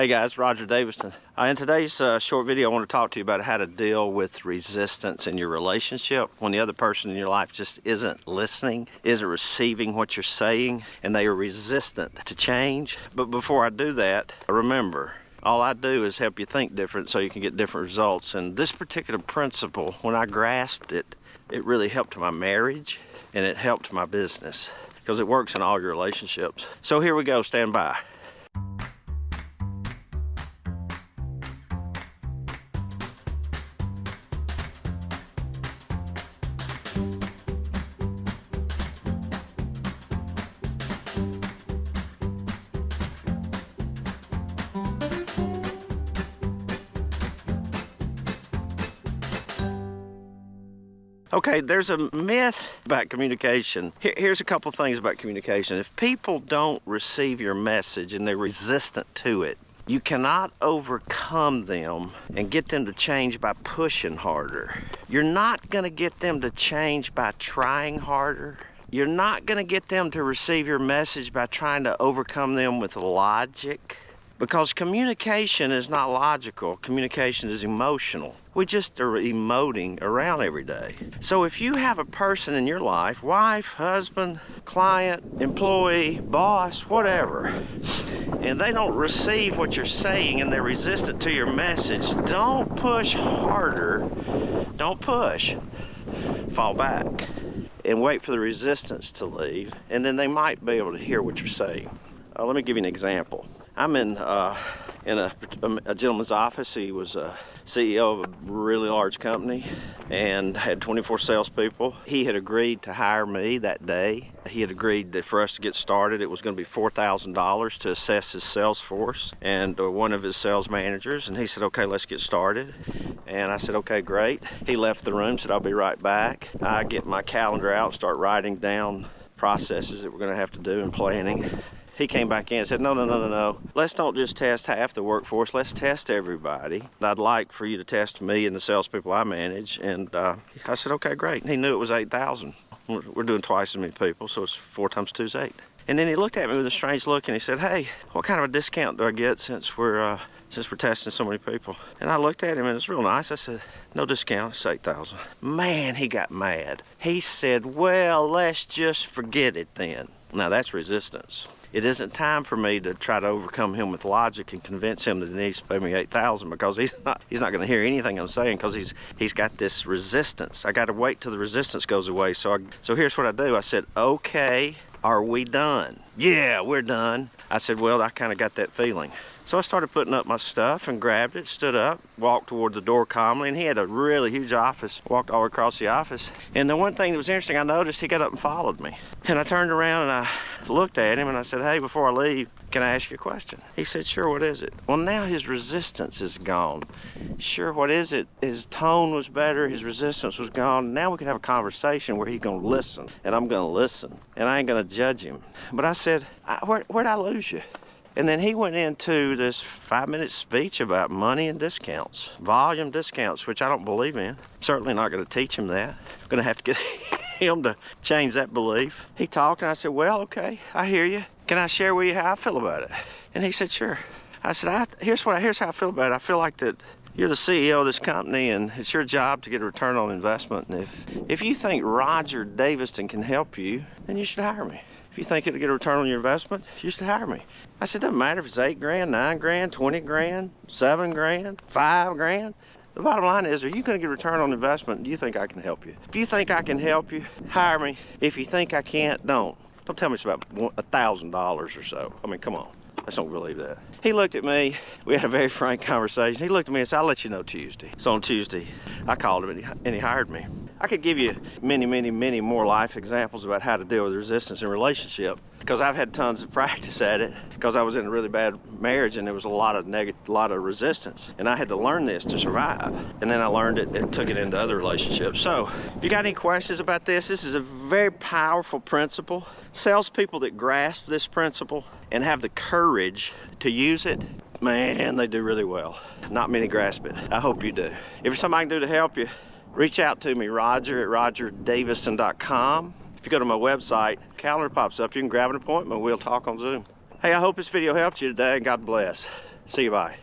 Hey guys, Roger Daviston. In today's short video, I want to talk to you about how to deal with resistance in your relationship when the other person in your life just isn't listening, isn't receiving what you're saying, and they are resistant to change. But before I do that, remember, all I do is help you think different so you can get different results. And this particular principle, when I grasped it, it really helped my marriage and it helped my business because it works in all your relationships. So here we go, stand by. Okay, there's a myth about communication. Here's a couple things about communication. If people don't receive your message and they're resistant to it, you cannot overcome them and get them to change by pushing harder. You're not going to get them to change by trying harder. You're not going to get them to receive your message by trying to overcome them with logic. Because communication is not logical, communication is emotional. We just are emoting around every day. So if you have a person in your life, wife, husband, client, employee, boss, whatever, and they don't receive what you're saying and they're resistant to your message, don't push harder, don't push. Fall back and wait for the resistance to leave, and then they might be able to hear what you're saying. Let me give you an example. I'm in a gentleman's office. He was a CEO of a really large company and had 24 salespeople. He had agreed to hire me that day. He had agreed that for us to get started, it was going to be $4,000 to assess his sales force and one of his sales managers. And he said, okay, let's get started. And I said, okay, great. He left the room, said, I'll be right back. I get my calendar out, start writing down processes that we're going to have to do in planning. He came back in and said, no. Let's don't just test half the workforce. Let's test everybody. I'd like for you to test me and the salespeople I manage. And I said, okay, great. And he knew it was 8,000. We're doing twice as many people, so it's 4 times 2 is 8. And then he looked at me with a strange look and he said, hey, what kind of a discount do I get since we're testing so many people? And I looked at him and it was real nice. I said, no discount, it's 8,000. Man, he got mad. He said, well, let's just forget it then. Now that's resistance. It isn't time for me to try to overcome him with logic and convince him that he needs to pay me 8,000 because he's not going to hear anything I'm saying because he's got this resistance. I got to wait till the resistance goes away. So here's what I do. I said, okay, are we done? Yeah, we're done. I said, well, I kind of got that feeling. So I started putting up my stuff and grabbed it, stood up, walked toward the door calmly, and he had a really huge office, walked all across the office. And the one thing that was interesting, I noticed he got up and followed me. And I turned around and I looked at him and I said, hey, before I leave, can I ask you a question? He said, sure, what is it? Well, now his resistance is gone. Sure, what is it? His tone was better, his resistance was gone. Now we can have a conversation where he's gonna listen, and I'm gonna listen, and I ain't gonna judge him. But I said, where'd I lose you? And then he went into this 5-minute speech about money and discounts, volume discounts, which I don't believe in. Certainly not going to teach him that. I'm going to have to get him to change that belief. He talked and I said, well, okay, I hear you. Can I share with you how I feel about it? And he said, sure. I said, here's how I feel about it. I feel like that you're the CEO of this company and it's your job to get a return on investment. And if you think Roger Daviston can help you, then you should hire me. If you think it'll get a return on your investment, you should hire me. I said, doesn't matter if it's 8 grand, 9 grand, 20 grand, 7 grand, 5 grand. The bottom line is, are you going to get a return on investment? Do you think I can help you? If you think I can help you, hire me. If you think I can't, don't. Don't tell me it's about $1,000 or so. I mean, come on. I just don't believe that. He looked at me. We had a very frank conversation. He looked at me and said, I'll let you know Tuesday. So on Tuesday, I called him and he hired me. I could give you many more life examples about how to deal with resistance in a relationship because I've had tons of practice at it because I was in a really bad marriage and there was a lot of resistance. And I had to learn this to survive. And then I learned it and took it into other relationships. So if you got any questions about this is a very powerful principle. Salespeople that grasp this principle and have the courage to use it, man, they do really well. Not many grasp it. I hope you do. If there's something I can do to help you, reach out to me, Roger at rogerdaviston.com. If you go to my website, calendar pops up, you can grab an appointment, we'll talk on Zoom. Hey, I hope this video helped you today, and God bless. See you, bye.